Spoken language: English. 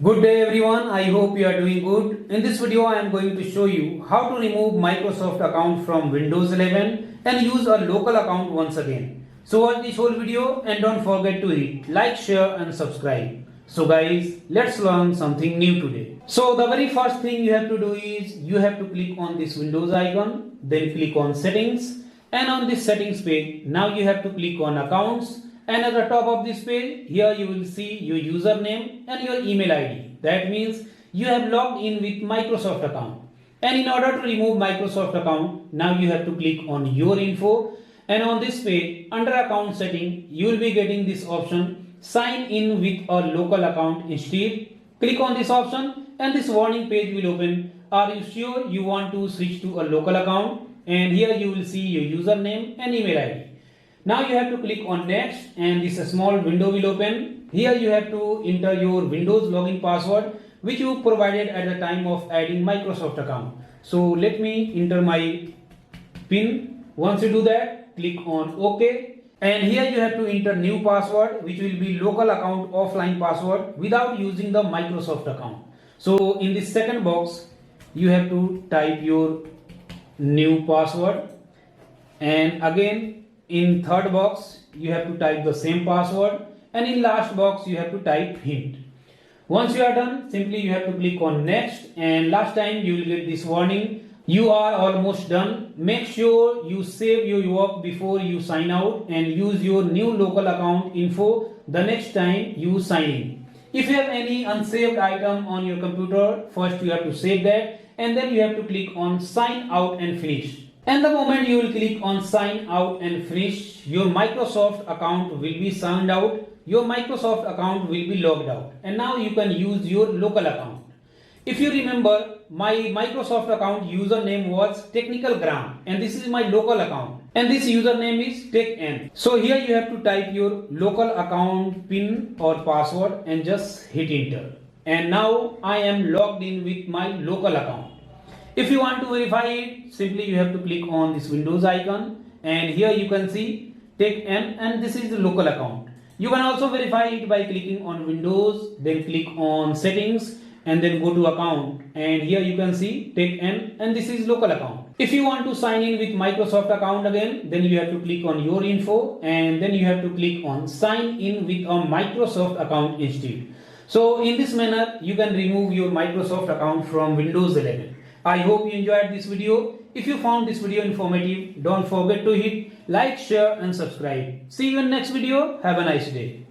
Good day everyone, I hope you are doing good. In this video I am going to show you how to remove Microsoft account from Windows 11 and use a local account once again. So watch this whole video and don't forget to hit like, share and subscribe. So guys, let's learn something new today. So the very first thing you have to do is you have to click on this Windows icon, then click on settings, and on this settings page now you have to click on accounts. And at the top of this page, here you will see your username and your email ID. That means you have logged in with Microsoft account. And in order to remove Microsoft account, now you have to click on your info. And on this page, under account setting, you will be getting this option, sign in with a local account instead. Click on this option and this warning page will open. Are you sure you want to switch to a local account? And here you will see your username and email ID. Now you have to click on next and this small window will open. Here you have to enter your Windows login password which you provided at the time of adding Microsoft account. So let me enter my PIN. Once you do that, click on OK. And here you have to enter new password which will be local account offline password without using the Microsoft account. So in this second box, you have to type your new password, and again in third box you have to type the same password, and in last box you have to type hint. Once you are done, simply you have to click on next, and last time you will get this warning, you are almost done. Make sure you save your work before you sign out and use your new local account info the next time you sign in. If you have any unsaved item on your computer, first you have to save that and then you have to click on sign out and finish. And the moment you will click on sign out and finish, your Microsoft account will be signed out, your Microsoft account will be logged out, and now you can use your local account. If you remember, my Microsoft account username was Technical Gram and this is my local account and this username is TechN. So here you have to type your local account PIN or password and just hit enter. And now I am logged in with my local account. If you want to verify it, simply you have to click on this Windows icon and here you can see TechN and this is the local account. You can also verify it by clicking on Windows, then click on settings and then go to account, and here you can see TechN and this is local account. If you want to sign in with Microsoft account again, then you have to click on your info and then you have to click on sign in with a Microsoft account instead. So in this manner you can remove your Microsoft account from Windows 11. I hope you enjoyed this video. If you found this video informative, don't forget to hit like, share and subscribe. See you in next video. Have a nice day.